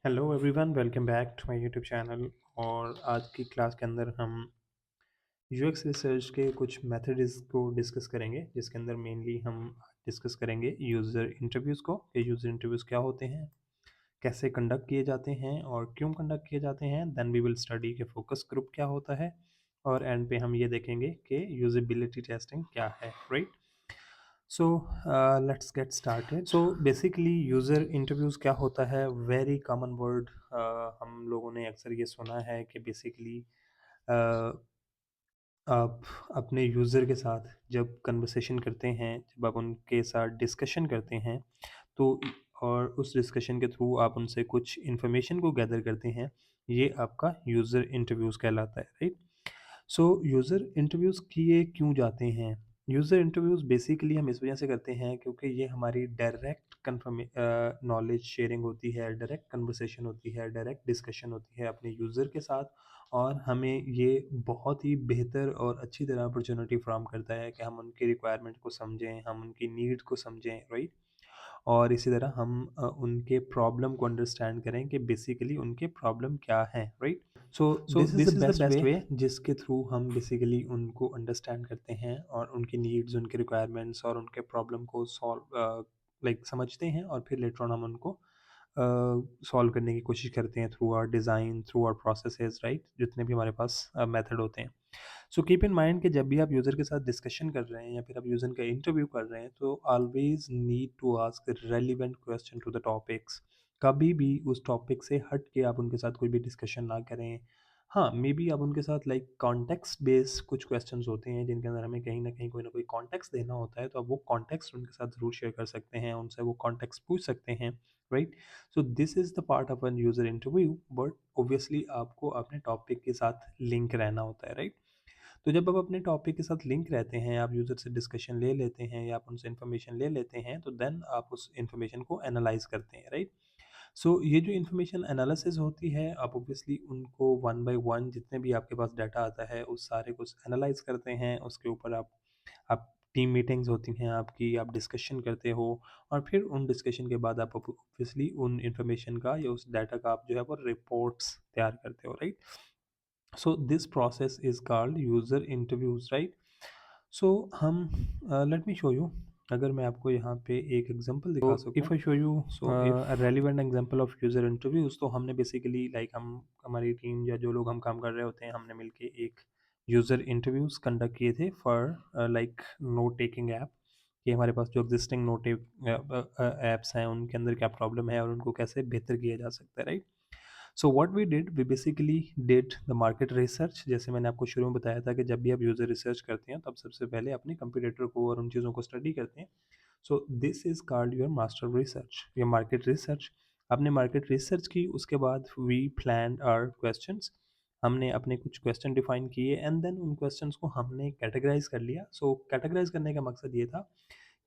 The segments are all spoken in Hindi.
Hello everyone, welcome back to my YouTube channel. और आज की क्लास के अंदर हम यूएक्स रिसर्च के कुछ मेथड्स को डिस्कस करेंगे, जिसके अंदर मेनली हम डिस्कस करेंगे यूज़र इंटरव्यूज़ को कि यूज़र इंटरव्यूज़ क्या होते हैं, कैसे कंडक्ट किए जाते हैं और क्यों कंडक्ट किए जाते हैं। देन वी विल स्टडी कि फोकस ग्रुप क्या होता है, और एंड पे हम ये देखेंगे कि यूजेबिलिटी टेस्टिंग क्या है, right. So let's get started. So basically user interviews क्या होता है, वेरी कॉमन वर्ड। हम लोगों ने अक्सर ये सुना है कि बेसिकली आप अपने यूज़र के साथ जब कन्वर्सेशन करते हैं, जब आप उनके साथ डिस्कशन करते हैं, तो और उस डिस्कशन के थ्रू आप उनसे कुछ इन्फॉर्मेशन को गैदर करते हैं, ये आपका यूज़र इंटरव्यूज़ कहलाता है, राइट। सो यूज़र इंटरव्यूज़ किए क्यों जाते हैं? यूज़र इंटरव्यूज़ बेसिकली हम इस वजह से करते हैं क्योंकि ये हमारी डायरेक्ट नॉलेज शेयरिंग होती है, डायरेक्ट कन्वर्सेशन होती है, डायरेक्ट डिस्कशन होती है अपने यूज़र के साथ। और हमें ये बहुत ही बेहतर और अच्छी तरह अपॉर्चुनिटी फ्राहम करता है कि हम उनकी रिक्वायरमेंट को समझें, हम उनकी नीड को समझें, राइट। और इसी तरह हम उनके प्रॉब्लम को अंडरस्टैंड करें कि बेसिकली उनके प्रॉब्लम क्या है, right. So this is the best way जिसके थ्रू हम बेसिकली उनको अंडरस्टैंड करते हैं और उनकी नीड्स, उनकी रिक्वायरमेंट्स और उनके प्रॉब्लम को सॉल्व लाइक समझते हैं, और फिर लेटर ऑन हम उनको सॉल्व करने की कोशिश करते हैं through our design, through our processes, right, जितने भी हमारे पास मेथड होते हैं। सो कीप इन माइंड कि जब भी आप यूज़र के साथ डिस्कशन कर रहे हैं या फिर आप यूज़र का इंटरव्यू कर रहे हैं, तो always need to ask relevant question to the topics. कभी भी उस टॉपिक से हट के आप उनके साथ कोई भी डिस्कशन ना करें। हाँ, मे बी आप उनके साथ लाइक कॉन्टेक्स्ट बेस्ड कुछ क्वेश्चंस होते हैं जिनके अंदर हमें कहीं ना कोई कॉन्टेक्स्ट देना होता है, तो आप वो कॉन्टेक्स्ट उनके साथ ज़रूर शेयर कर सकते हैं, उनसे वो कॉन्टेक्स्ट पूछ सकते हैं, right. So this is the part of an user interview, but obviously आपको अपने टॉपिक के साथ लिंक रहना होता है, राइट। तो जब आप अपने टॉपिक के साथ लिंक रहते हैं, आप यूज़र से डिस्कशन ले लेते हैं या आप उनसे इन्फॉर्मेशन ले लेते हैं, तो देन आप उस इन्फॉर्मेशन को एनालाइज़ करते हैं, राइट। सो ये जो इन्फॉर्मेशन एनालिसिस होती है, आप ऑब्वियसली उनको वन बाय वन जितने भी आपके पास डाटा आता है, उस सारे को एनालाइज़ करते हैं। उसके ऊपर आप टीम मीटिंग्स होती हैं आपकी, आप डिस्कशन करते हो, और फिर उन डिस्कशन के बाद आप ऑब्वियसली उन इन्फॉर्मेशन का या उस डाटा का आप जो है वो रिपोर्ट्स तैयार करते हो, right. So this process is called user interviews, right? So हम let me show you। अगर मैं आपको यहाँ पे एक एग्जांपल दिखा सकूँ, if I show you relevant example of user interviews, तो हमने बेसिकली लाइक हम हमारी टीम या जो लोग हम काम कर रहे होते हैं, हमने मिलके एक यूज़र इंटरव्यूज़ कंडक्ट किए थे for like note taking app, कि हमारे पास जो एग्जिस्टिंग नोट ऐप्स हैं उनके अंदर क्या प्रॉब्लम है और उनको कैसे बेहतर किया जा सकता है, right. So what we did, we basically did the market research. जैसे मैंने आपको शुरू में बताया था कि जब भी आप यूज़र रिसर्च करते हैं, तब सबसे पहले अपने कंप्यूटर को और उन चीज़ों को स्टडी करते हैं। सो this is called your master research, your market research. आपने मार्केट रिसर्च की, उसके बाद वी प्लान्ड आवर क्वेश्चंस। हमने अपने कुछ क्वेश्चन डिफाइन किए एंड देन उन क्वेश्चंस को हमने कैटेगराइज कर लिया। सो कैटेगराइज करने का मकसद ये था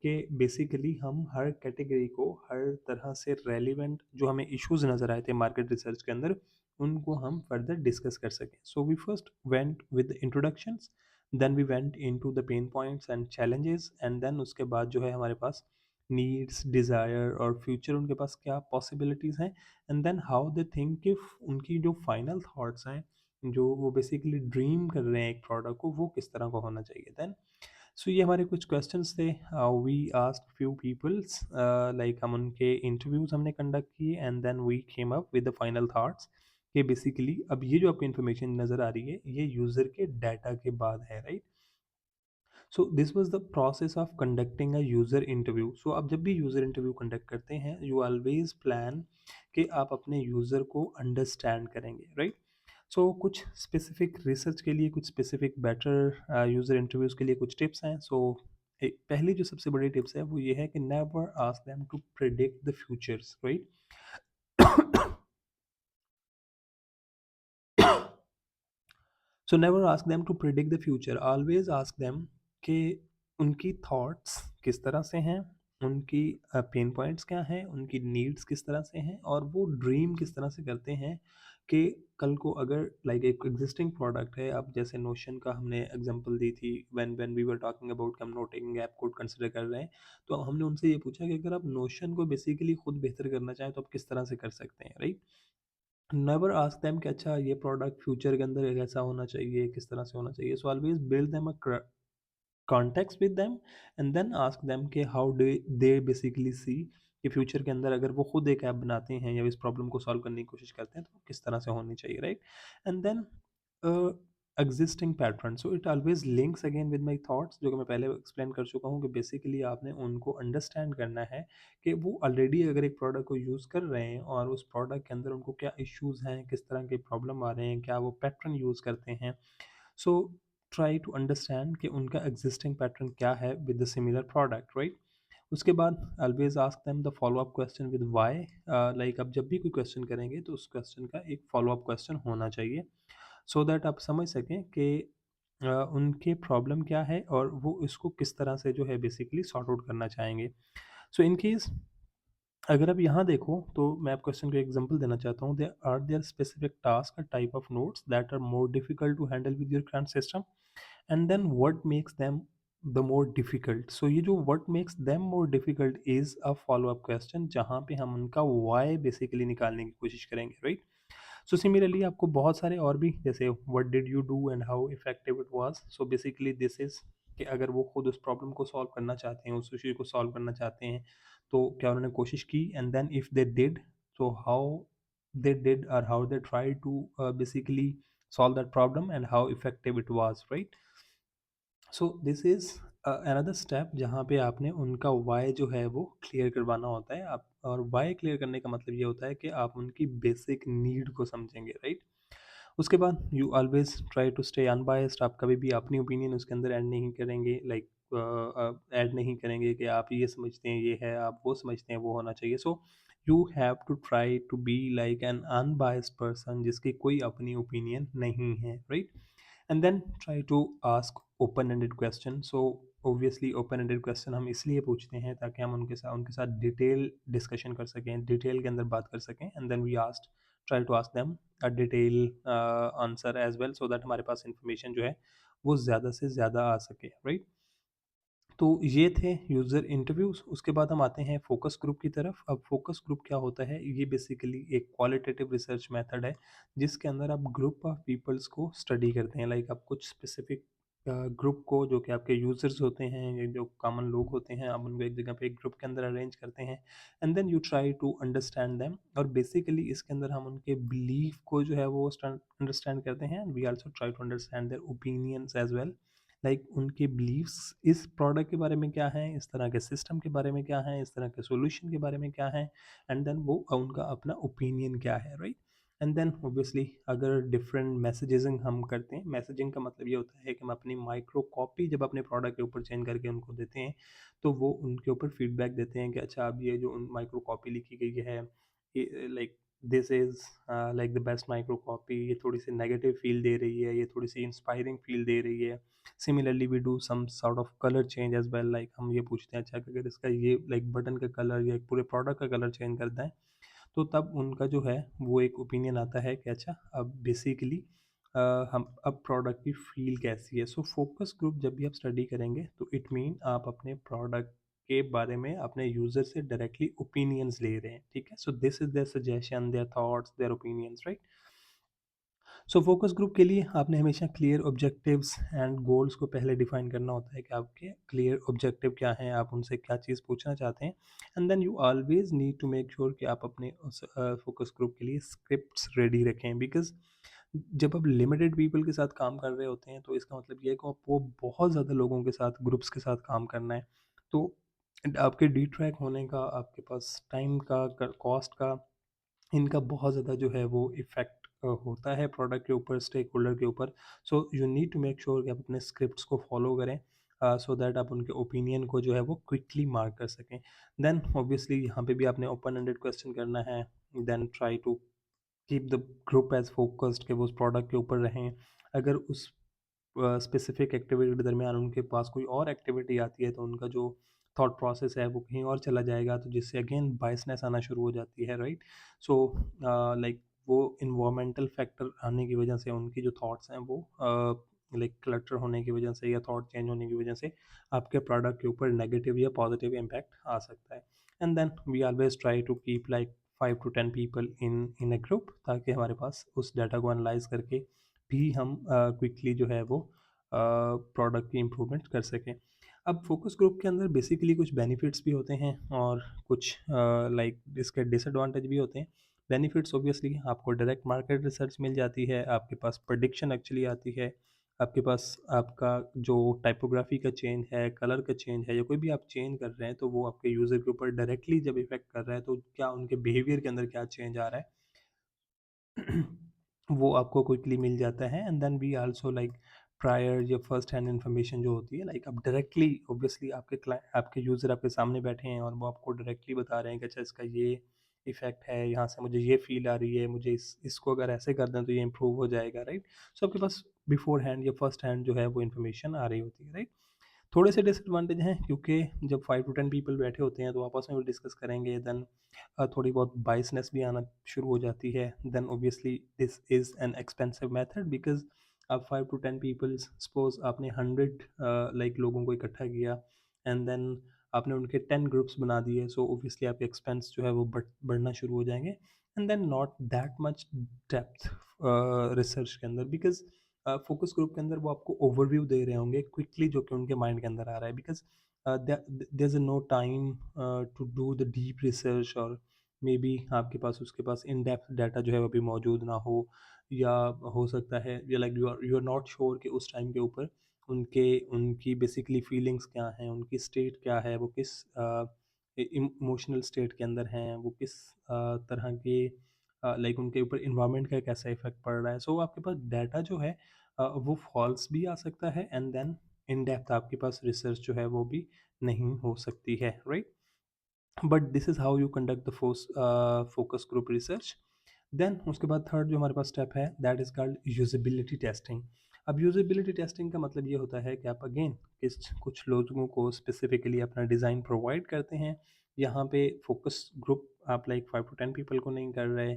कि बेसिकली हम हर कैटेगरी को, हर तरह से रेलिवेंट जो हमें इश्यूज नज़र आए थे मार्केट रिसर्च के अंदर, उनको हम फर्दर डिस्कस कर सकें। So we first went with introductions, then we went into the pain points and challenges, and then उसके बाद जो है हमारे पास नीड्स, डिज़ायर और फ्यूचर उनके पास क्या पॉसिबिलिटीज़ हैं, and then how they think कि उनकी जो फाइनल थाट्स हैं, जो वो बेसिकली ड्रीम कर रहे हैं एक प्रोडक्ट को, वो किस तरह का होना चाहिए। देन सो ये हमारे कुछ क्वेश्चंस थे। We asked few peoples, like हम उनके इंटरव्यूज हमने कंडक्ट किए and then we came up with the final thoughts कि बेसिकली अब ये जो आपको इन्फॉर्मेशन नज़र आ रही है, ये यूज़र के डाटा के बाद है, right. So this was the process of conducting a user interview. So आप जब भी यूज़र इंटरव्यू कंडक्ट करते हैं, यू ऑलवेज प्लान कि आप अपने यूज़र को अंडरस्टैंड करेंगे, राइट। सो कुछ स्पेसिफिक रिसर्च के लिए, कुछ स्पेसिफिक बेटर यूज़र इंटरव्यूज़ के लिए कुछ टिप्स हैं। सो पहली जो सबसे बड़ी टिप्स है वो ये है कि never ask them to predict the futures, right. So never ask them to predict the future, always ask them कि उनकी थॉट्स किस तरह से हैं, उनकी पेन पॉइंट्स क्या हैं, उनकी नीड्स किस तरह से हैं और वो ड्रीम किस तरह से करते हैं कि कल को अगर लाइक एक एग्जिस्टिंग प्रोडक्ट है, अब जैसे नोशन का हमने एग्जांपल दी थी when when we were talking about कि हम नोटिंग ऐप को कंसिडर कर रहे हैं, तो हमने उनसे ये पूछा कि अगर आप नोशन को बेसिकली खुद बेहतर करना चाहें तो आप किस तरह से कर सकते हैं, राइट? नेवर आस्क देम कि अच्छा ये प्रोडक्ट फ्यूचर के अंदर कैसा होना चाहिए, किस तरह से होना चाहिए। So always build them a context with them and then ask them कि how do they basically see कि फ्यूचर के अंदर अगर वो खुद एक ऐप बनाते हैं या इस प्रॉब्लम को सॉल्व करने की कोशिश करते हैं तो किस तरह से होनी चाहिए, right? And then existing pattern, so it always links again with my thoughts, जो कि मैं पहले एक्सप्लेन कर चुका हूँ कि बेसिकली आपने उनको अंडरस्टैंड करना है कि वो ऑलरेडी अगर एक प्रोडक्ट को यूज़ कर रहे हैं और उस प्रोडक्ट के अंदर उनको क्या इश्यूज़ हैं, किस तरह के प्रॉब्लम आ रहे हैं, क्या वो पैटर्न यूज़ करते हैं। सो ट्राई टू अंडरस्टैंड कि उनका एग्जिस्टिंग पैटर्न क्या है with the similar product, right? उसके बाद always ask them the follow up question with why, like आप जब भी कोई क्वेश्चन करेंगे तो उस क्वेश्चन का एक फॉलो अप क्वेश्चन होना चाहिए सो दैट आप समझ सकें कि उनके प्रॉब्लम क्या है और वो इसको किस तरह से जो है बेसिकली सॉर्ट आउट करना चाहेंगे। सो इन केस अगर आप यहाँ देखो तो मैं आप क्वेश्चन को एग्जांपल देना चाहता हूँ, there are there specific task और type of notes that are more difficult to handle with your current system and then what makes them the more difficult. So ये जो what makes them more difficult is a follow up question जहाँ पे हम उनका व्हाई बेसिकली निकालने की कोशिश करेंगे, राइट? सो सिमिलरली आपको बहुत सारे और भी जैसे what did you do and how effective it was, so basically this is कि अगर वो खुद उस प्रॉब्लम को सॉल्व करना चाहते हैं, उस इशू को सॉल्व करना चाहते हैं, तो क्या उन्होंने कोशिश की, and then if they did, so how they did or how they tried to basically solve that problem and how effective it was, right? So this is another step जहाँ पे आपने उनका वाई जो है वो क्लियर करवाना होता है आप, और वाई क्लियर करने का मतलब ये होता है कि आप उनकी बेसिक नीड को समझेंगे, राइट? उसके बाद you always try to stay unbiased, आप कभी भी अपनी ओपिनियन उसके अंदर ऐड नहीं करेंगे, लाइक ऐड नहीं करेंगे कि आप ये समझते हैं ये है, आप वो समझते हैं वो होना चाहिए। So you have to try to be like an unbiased person जिसकी कोई अपनी ओपिनियन नहीं है, right? And then try to ask open ended question. So obviously open ended question हम इसलिए पूछते हैं ताकि हम उनके साथ डिटेल डिस्कशन कर सकें, डिटेल के अंदर बात कर सकें, and then we asked try to ask them a detail answer as well so that हमारे पास इंफॉर्मेशन जो है वो ज़्यादा से ज़्यादा आ सके, राइट? तो ये थे यूज़र इंटरव्यूज़। उसके बाद हम आते हैं फ़ोकस ग्रुप की तरफ। अब फ़ोकस ग्रुप क्या होता है? ये बेसिकली एक क्वालिटेटिव रिसर्च मेथड है, जिसके अंदर आप ग्रुप ऑफ पीपल्स को स्टडी करते हैं। लाइक आप कुछ स्पेसिफिक ग्रुप को, जो कि आपके यूज़र्स होते हैं, ये जो कॉमन लोग होते हैं, आप उनको एक जगह पे एक ग्रुप के अंदर अरेंज करते हैं and then you try to understand them, और बेसिकली इसके अंदर हम उनके बिलीफ को जो है वो अंडरस्टैंड करते हैं and we also try to understand their opinions as well. Like उनके बिलीव्स इस प्रोडक्ट के बारे में क्या हैं, इस तरह के सिस्टम के बारे में क्या हैं, इस तरह के सॉल्यूशन के बारे में क्या हैं, एंड देन वो उनका अपना ओपिनियन क्या है, राइट? एंड देन ऑब्वियसली अगर डिफरेंट मैसेजिंग हम करते हैं, मैसेजिंग का मतलब ये होता है कि हम अपनी माइक्रो कॉपी जब अपने प्रोडक्ट के ऊपर चेंज करके उनको देते हैं, तो वो उनके ऊपर फीडबैक देते हैं कि अच्छा अब ये जो माइक्रो कॉपी लिखी गई है, like this is like the best micro copy, ये थोड़ी सी नेगेटिव फील दे रही है, ये थोड़ी सी इंस्पायरिंग फील दे रही है। Similarly we do some sort of colour change as well, like हम ये पूछते हैं अच्छा कि अगर इसका ये लाइक बटन का कलर या पूरे प्रोडक्ट का कलर चेंज कर दें, तो तब उनका जो है वो एक ओपिनियन आता है कि अच्छा अब बेसिकली हम अब प्रोडक्ट की फील कैसी है। सो फोकस ग्रुप जब भी आप स्टडी करेंगे तो इट मीन आप अपने प्रोडक्ट के बारे में अपने यूज़र से डायरेक्टली ओपिनियंस ले रहे हैं, ठीक है? So this is their suggestion, their thoughts, their opinions, right? So focus group के लिए आपने हमेशा क्लियर ऑब्जेक्टिव्स एंड गोल्स को पहले डिफाइन करना होता है कि आपके क्लियर ऑब्जेक्टिव क्या हैं, आप उनसे क्या चीज़ पूछना चाहते हैं, and then you always need to make sure कि आप अपने उस फोकस ग्रुप के लिए स्क्रिप्ट्स रेडी रखें, बिकॉज जब आप लिमिटेड पीपल के साथ काम कर रहे होते हैं तो इसका मतलब ये है कि आपको बहुत ज़्यादा लोगों के साथ, ग्रुप्स के साथ काम करना है। तो आपके डी ट्रैक होने का, आपके पास टाइम का, कॉस्ट का, इनका बहुत ज़्यादा जो है वो इफ़ेक्ट होता है प्रोडक्ट के ऊपर, स्टेक होल्डर के ऊपर। So you need to make sure कि आप अपने स्क्रिप्ट्स को फॉलो करें सो दैट आप उनके ओपिनियन को जो है वो क्विकली मार्क कर सकें। देन ऑब्वियसली यहाँ पे भी आपने ओपन एंडेड क्वेश्चन करना है, then try to keep the group as focused कि वो उस प्रोडक्ट के ऊपर रहें। अगर उस स्पेसिफिक एक्टिविटी के दरमियान उनके पास कोई और एक्टिविटी आती है तो उनका जो थॉट प्रोसेस है वो कहीं और चला जाएगा, तो जिससे अगेन बायसनेस आना शुरू हो जाती है, राइट? सो लाइक वो इन्वायरमेंटल फैक्टर आने की वजह से उनकी जो थॉट्स हैं वो लाइक क्लटर होने की वजह से या थॉट चेंज होने की वजह से आपके प्रोडक्ट के ऊपर नेगेटिव या पॉजिटिव इम्पैक्ट आ सकता है। And then we always try to keep like 5 to 10 people in a group, ताकि हमारे पास उस डाटा को एनालाइज करके भी हम क्विकली जो है वो प्रोडक्ट की इम्प्रूवमेंट कर सकें। अब फोकस ग्रुप के अंदर बेसिकली कुछ बेनिफिट्स भी होते हैं और कुछ लाइक इसके डिसएडवांटेज भी होते हैं। बेनिफिट्स ऑब्वियसली आपको डायरेक्ट मार्केट रिसर्च मिल जाती है, आपके पास प्रेडिक्शन एक्चुअली आती है, आपके पास आपका जो टाइपोग्राफी का चेंज है, कलर का चेंज है, या कोई भी आप चेंज कर रहे हैं तो वो आपके यूज़र के ऊपर डायरेक्टली जब इफेक्ट कर रहा है तो क्या उनके बिहेवियर के अंदर क्या चेंज आ रहा है वो आपको क्विकली मिल जाता है। And then we also like prior या फर्स्ट हैंड इन्फॉर्मेशन जो होती है, लाइक आप डायरेक्टली ऑब्वियसली आपके यूज़र आपके सामने बैठे हैं और वो आपको डायरेक्टली बता रहे हैं कि अच्छा इसका ये इफेक्ट है, यहाँ से मुझे ये फील आ रही है, मुझे इसको अगर ऐसे कर दें तो ये इम्प्रूव हो जाएगा, राइट? सो आपके पास बिफोर हैंड या फर्स्ट हैंड जो है वो इन्फॉर्मेशन आ रही होती है, राइट? थोड़े से डिसएडवांटेज हैं क्योंकि जब 5 to 10 people बैठे होते हैं तो आपस में भी डिस्कस करेंगे, देन थोड़ी बहुत बाइसनेस भी आना शुरू हो जाती है। Then obviously this is an expensive method because अब 5 to 10 people, सपोज आपने 100 लाइक लोगों को इकट्ठा किया एंड देन आपने उनके 10 ग्रुप्स बना दिए, सो ऑब्वियसली आपके एक्सपेंस जो है वो बढ़ना शुरू हो जाएंगे। And then not that much depth research के अंदर, बिकॉज फोकस ग्रुप के अंदर वो आपको ओवरव्यू दे रहे होंगे क्विकली जो कि उनके माइंड के अंदर आ रहा है, because there is no time to do the deep research, और मे बी आपके पास उसके पास इन डेप्थ डाटा जो है वो अभी मौजूद ना हो, या हो सकता है या like you are not sure कि उस टाइम के ऊपर उनकी बेसिकली फीलिंग्स क्या हैं, उनकी स्टेट क्या है, वो किस इमोशनल स्टेट के अंदर हैं, वो किस तरह के लाइक उनके ऊपर इन्वायरमेंट का कैसा इफेक्ट पड़ रहा है। सो आपके पास डाटा जो है वो फॉल्स भी आ सकता है, एंड देन इन डेप्थ आपके पास रिसर्च जो है वो भी नहीं हो सकती है, right? But this is how you conduct the focus group research. Then उसके बाद थर्ड जो हमारे पास स्टेप है that is called usability testing. अब यूजेबिलिटी टेस्टिंग का मतलब ये होता है कि आप अगेन कुछ लोगों को स्पेसिफिकली अपना डिज़ाइन प्रोवाइड करते हैं। यहाँ पे फोकस ग्रुप आप लाइक 5 to 10 people को नहीं कर रहे।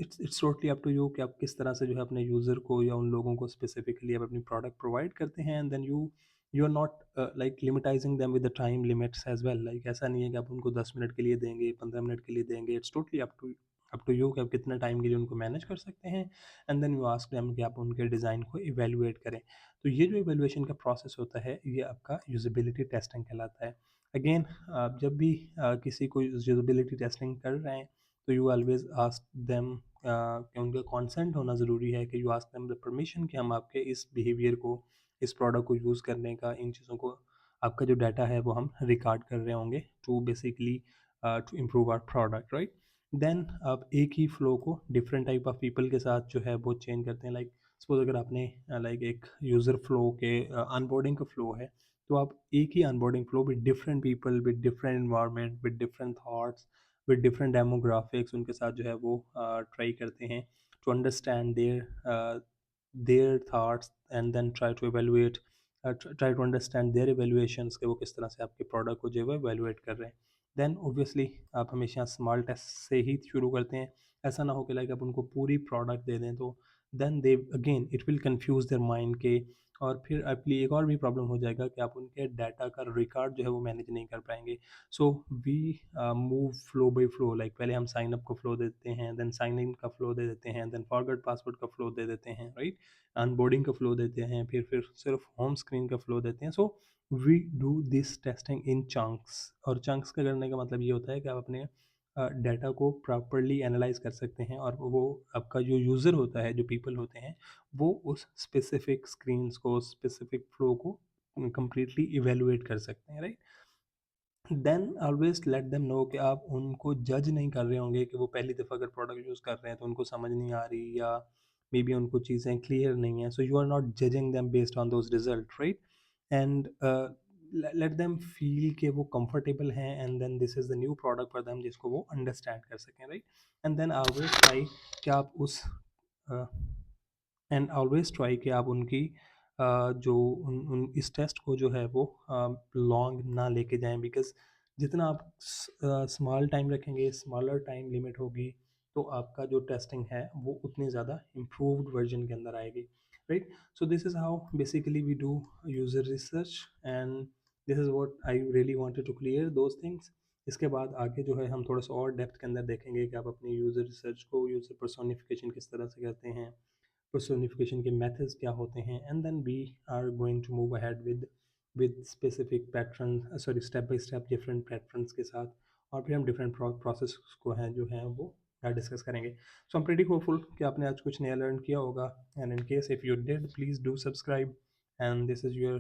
It's totally up to you कि आप किस तरह से जो है अपने यूज़र को या उन लोगों को स्पेसिफिकली आप अपनी प्रोडक्ट प्रोवाइड करते हैं, and then you are not like limitizing them with the time limits as well. Like ऐसा नहीं है कि आप उनको 10 मिनट के लिए देंगे, 15 मिनट के लिए देंगे। It's totally up to you कि आप कितने टाइम के लिए उनको मैनेज कर सकते हैं, and then you ask them कि आप उनके डिज़ाइन को इवेलुएट करें। तो ये जो इवेलुएशन का प्रोसेस होता है ये आपका यूजेबिलिटी टेस्टिंग कहलाता है। अगेन आप जब भी किसी को यूजेबिलिटी टेस्टिंग कर रहे हैं तो यू ऑलवेज आस्क देम कि उनका कॉन्सेंट होना ज़रूरी है, कि you ask them the permission कि हम आपके इस बिहेवियर को, इस प्रोडक्ट को यूज़ करने का, इन चीज़ों को, आपका जो डाटा है वो हम रिकॉर्ड कर रहे होंगे to basically to improve our product, right? Then आप एक ही फ्लो को डिफरेंट टाइप ऑफ पीपल के साथ जो है वो चेंज करते हैं। लाइक सपोज अगर आपने लाइक एक यूज़र फ्लो के अनबोर्डिंग का फ्लो है, तो आप एक ही onboarding flow with different people, with different environment, with different thoughts, with different demographics उनके साथ जो है वो ट्राई करते हैं to understand their thoughts, and then try to evaluate, try to understand their evaluations कि वो किस तरह से आपके प्रोडक्ट को जो है वो evaluate कर रहे हैं। देन ऑब्वियसली आप हमेशा स्मॉल टेस्ट से ही शुरू करते हैं। ऐसा ना हो कि लाइक आप उनको पूरी प्रोडक्ट दे दें तो then they again it will confuse their mind के, और फिर आपके लिए एक और भी प्रॉब्लम हो जाएगा कि आप उनके डाटा का रिकॉर्ड जो है वो मैनेज नहीं कर पाएंगे। So we move flow by flow, like पहले हम साइन अप का फ्लो दे देते हैं, देन साइन इन का फ्लो दे देते हैं, देन फॉरगेट पासवर्ड का फ्लो दे देते हैं, राइट? अनबोर्डिंग का फ्लो देते हैं, फिर सिर्फ होम स्क्रीन का फ्लो देते हैं। So we do this testing in chunks, और चंक्स का करने का मतलब ये होता है कि आप अपने डाटा को प्रॉपरली एनालाइज कर सकते हैं, और वो आपका जो यूज़र होता है, जो पीपल होते हैं, वो उस स्पेसिफिक स्क्रीन्स को, स्पेसिफिक फ्लो को कंप्लीटली इवेलुएट कर सकते हैं, right? Then always let them know कि आप उनको जज नहीं कर रहे होंगे कि वो पहली दफ़ा अगर प्रोडक्ट यूज़ कर रहे हैं तो उनको समझ नहीं आ रही, या मे बी उनको चीज़ें क्लियर नहीं है। So you are not judging them based on those result, right? And let them feel कि वो कंफर्टेबल हैं, and then this is the new product for them जिसको वो अंडरस्टैंड कर सकें, right? And then always try कि आप उस एंड ऑलवेज ट्राई कि आप उनकी जो उन इस टेस्ट को जो है वो लॉन्ग ना लेके जाएं, बिकॉज जितना आप स्मॉल टाइम रखेंगे, स्मॉलर टाइम लिमिट होगी, तो आपका जो टेस्टिंग है वो उतनी ज़्यादा इम्प्रूव्ड वर्जन के अंदर आएगी, right? So this is how basically we do user research, and this is what I really wanted to clear those things. इसके बाद आगे जो है हम थोड़ा सा और डेप्थ के अंदर देखेंगे कि आप अपनी यूज़र रिसर्च को, यूज़र पर्सोनिफिकेशन किस तरह से करते हैं, personification के methods क्या होते हैं, and then we are going to move ahead with specific pattern, sorry, step by step different patterns के साथ, और फिर हम different process को हैं जो हैं वो डिस्कस करेंगे। So I'm pretty hopeful कि आपने आज कुछ नया लर्न किया होगा, and in case if you did, please do subscribe, and this is your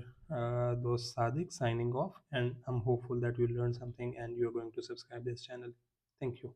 dost Sadiq signing off, and I'm hopeful that you learned something and you're going to subscribe this channel. Thank you.